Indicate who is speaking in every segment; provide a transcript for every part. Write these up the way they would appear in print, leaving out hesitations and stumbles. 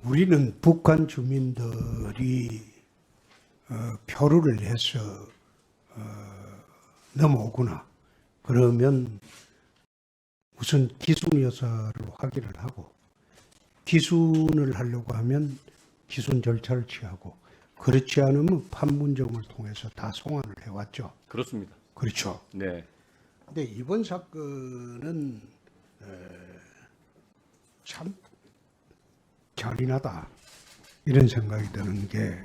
Speaker 1: 우리는 북한 주민들이 표류를 해서 넘어오구나. 그러면 우선 기순 여사로 확인을 하고, 기순을 하려고 하면 기순 절차를 취하고, 그렇지 않으면 판문점을 통해서 다 송환을 해왔죠.
Speaker 2: 그렇습니다.
Speaker 1: 그렇죠.
Speaker 2: 네.
Speaker 1: 근데 이번 사건은 참 잔인하다 이런 생각이 드는 게,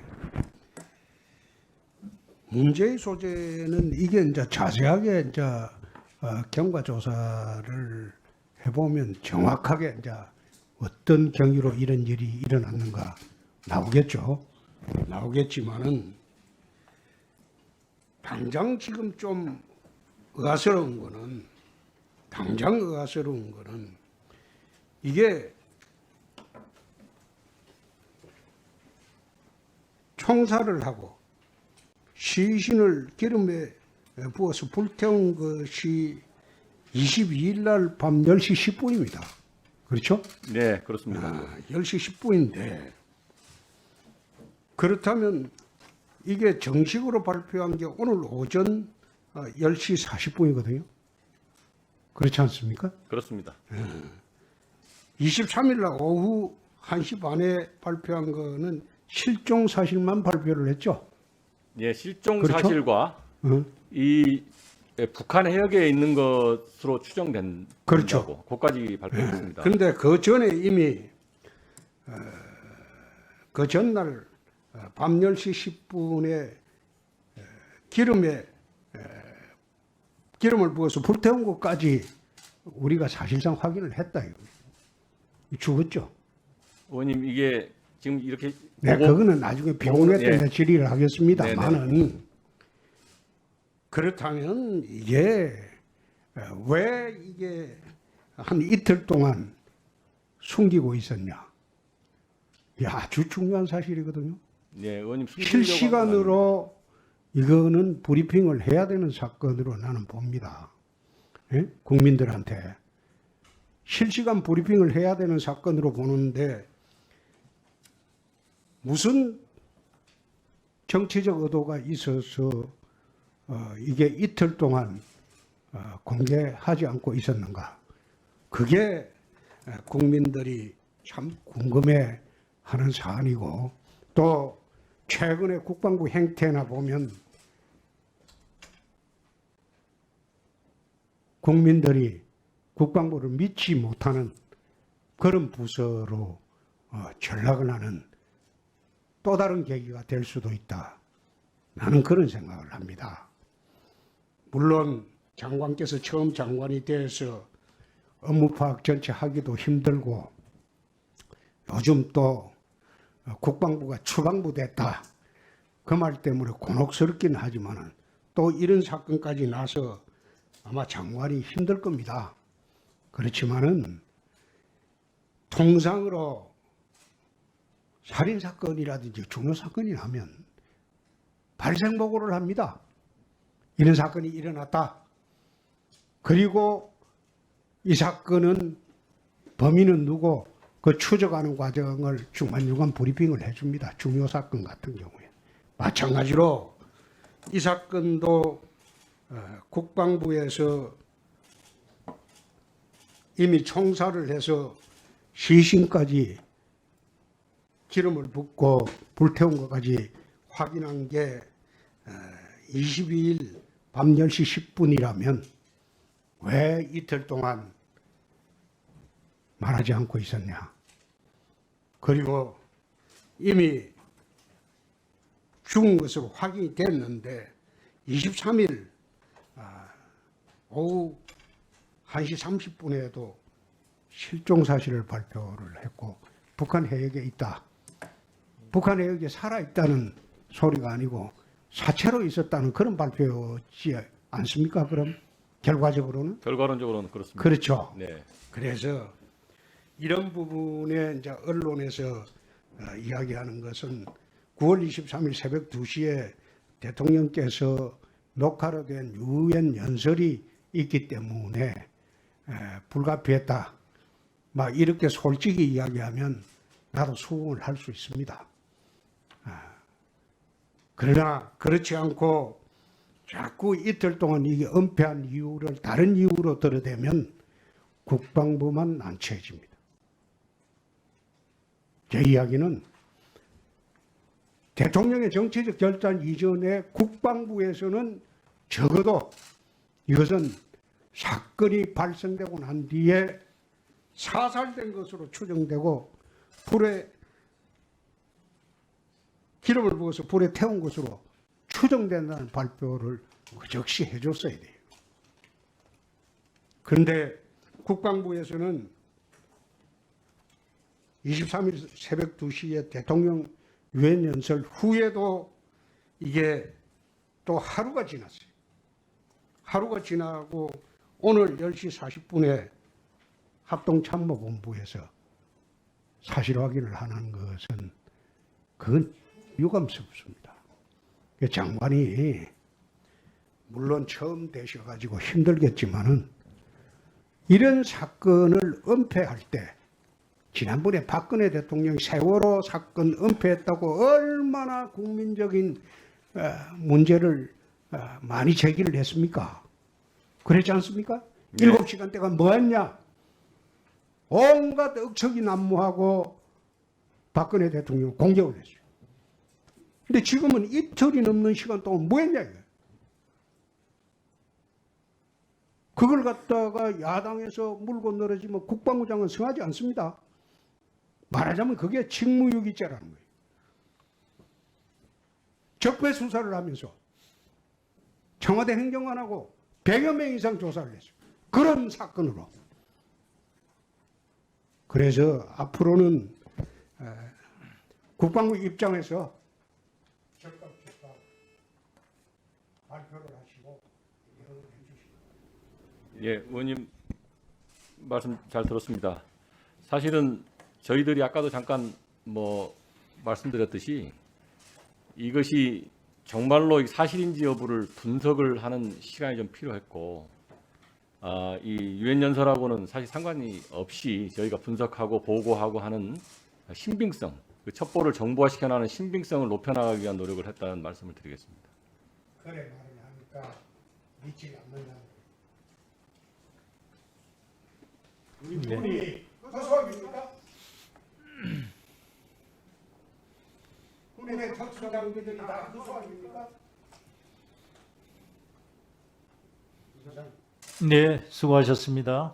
Speaker 1: 문제의 소재는 이게 이제 자세하게 이제 경과 조사를 해보면 정확하게 이제 어떤 경위로 이런 일이 일어났는가 나오겠죠. 나오겠지만은 당장 지금 좀 의아스러운 거는, 이게 총살을 하고 시신을 기름에 부어서 불태운 것이 22일 날 밤 10시 10분입니다. 그렇죠?
Speaker 2: 네, 그렇습니다.
Speaker 1: 10시 10분인데, 그렇다면 이게 정식으로 발표한 게 오늘 오전 10시 40분이거든요. 그렇지 않습니까?
Speaker 2: 그렇습니다.
Speaker 1: 23일 날 오후 1시 반에 발표한 거는 실종 사실만 발표를 했죠.
Speaker 2: 예, 실종
Speaker 1: 그렇죠?
Speaker 2: 사실과 이 북한 해역에 있는 것으로 추정된
Speaker 1: 그렇죠.
Speaker 2: 된다고 그까지 발표했습니다.
Speaker 1: 그런데 그 전에 이미 그 전날 밤 10시 10분에 기름을 부어서 불태운 것까지 우리가 사실상 확인을 했다. 죽었죠.
Speaker 2: 의원님, 이게 지금 이렇게
Speaker 1: 네, 그거는 나중에 병원에
Speaker 2: 예.
Speaker 1: 때문에 질의를 하겠습니다만은, 그렇다면 이게 왜 이게 한 이틀 동안 숨기고 있었냐? 이게 아주 중요한 사실이거든요.
Speaker 2: 네, 의원님
Speaker 1: 실시간으로 이거는 브리핑을 해야 되는 사건으로 나는 봅니다. 예? 국민들한테 실시간 브리핑을 해야 되는 사건으로 보는데, 무슨 정치적 의도가 있어서 이게 이틀 동안 공개하지 않고 있었는가? 그게 국민들이 참 궁금해하는 사안이고, 또 최근에 국방부 행태나 보면 국민들이 국방부를 믿지 못하는 그런 부서로 전락을 하는 또 다른 계기가 될 수도 있다. 나는 그런 생각을 합니다. 물론 장관께서 처음 장관이 돼서 업무 파악 전체 하기도 힘들고, 요즘 또 국방부가 추방부 됐다, 그 말 때문에 곤혹스럽긴 하지만 또 이런 사건까지 나서 아마 장관이 힘들 겁니다. 그렇지만은 통상으로 살인사건이라든지 중요사건이 나면 발생보고를 합니다. 이런 사건이 일어났다. 그리고 이 사건은 범인은 누구, 그 추적하는 과정을 중간중간 브리핑을 해줍니다. 중요사건 같은 경우에. 마찬가지로 이 사건도 국방부에서 이미 총살을 해서 시신까지 기름을 붓고 불태운 것까지 확인한 게 22일 밤 10시 10분이라면 왜 이틀 동안 말하지 않고 있었냐? 그리고 이미 죽은 것으로 확인이 됐는데 23일 오후 1시 30분에도 실종 사실을 발표를 했고, 북한 해역에 있다, 북한 해역에 살아있다는 소리가 아니고 사체로 있었다는 그런 발표지 않습니까? 그럼 결과적으로는?
Speaker 2: 결과론적으로는 그렇습니다.
Speaker 1: 그렇죠.
Speaker 2: 네.
Speaker 1: 그래서 이런 부분에 이제 언론에서 이야기하는 것은 9월 23일 새벽 2시에 대통령께서 녹화로 된 유엔 연설이 있기 때문에 불가피했다, 막 이렇게 솔직히 이야기하면 나도 수긍을 할 수 있습니다. 그러나 그렇지 않고 자꾸 이틀 동안 이게 은폐한 이유를 다른 이유로 들어대면 국방부만 난처해집니다. 제 이야기는 대통령의 정치적 결단 이전에 국방부에서는 적어도 이것은 사건이 발생되고 난 뒤에 사살된 것으로 추정되고 불에 기름을 부어서 불에 태운 것으로 추정된다는 발표를 즉시 해줬어야 돼요. 그런데 국방부에서는 23일 새벽 2시에 대통령 유엔 연설 후에도 이게 또 하루가 지났어요. 하루가 지나고 오늘 10시 40분에 합동참모본부에서 사실 확인을 하는 것은 그건 유감스럽습니다. 장관이 물론 처음 되셔가지고 힘들겠지만은 이런 사건을 은폐할 때 지난번에 박근혜 대통령이 세월호 사건 은폐했다고 얼마나 국민적인 문제를 많이 제기를 했습니까? 그랬지 않습니까?
Speaker 2: 네.
Speaker 1: 7시간 동안 뭐 했냐? 온갖 억척이 난무하고 박근혜 대통령 공격을 했어요. 근데 지금은 이틀이 넘는 시간 동안 뭐 했냐 이거예요. 그걸 갖다가 야당에서 물고 늘어지면 국방부 장관 성하지 않습니다. 말하자면 그게 직무유기죄라는 거예요. 적폐 수사를 하면서 청와대 행정관하고 100여 명 이상 조사를 했어요. 그런 사건으로. 그래서 앞으로는 국방부 입장에서 적극 발표를 하시고 이런 해주시고.
Speaker 2: 예, 의원님 말씀 잘 들었습니다. 사실은 저희들이 아까도 잠깐 말씀드렸듯이 이것이 정말로 사실인지 여부를 분석을 하는 시간이 좀 필요했고, 이 유엔 연설하고는 사실 상관이 없이 저희가 분석하고 보고하고 하는 신빙성, 그 첩보를 정보화시켜 나가는 신빙성을 높여나가기 위한 노력을 했다는 말씀을 드리겠습니다.
Speaker 1: 그래 말을 하니까 믿지 않는다. 우리 분이 허수아비입니까? 우리의 특수장비들이 다 허수아비입니까?
Speaker 3: 네, 수고하셨습니다.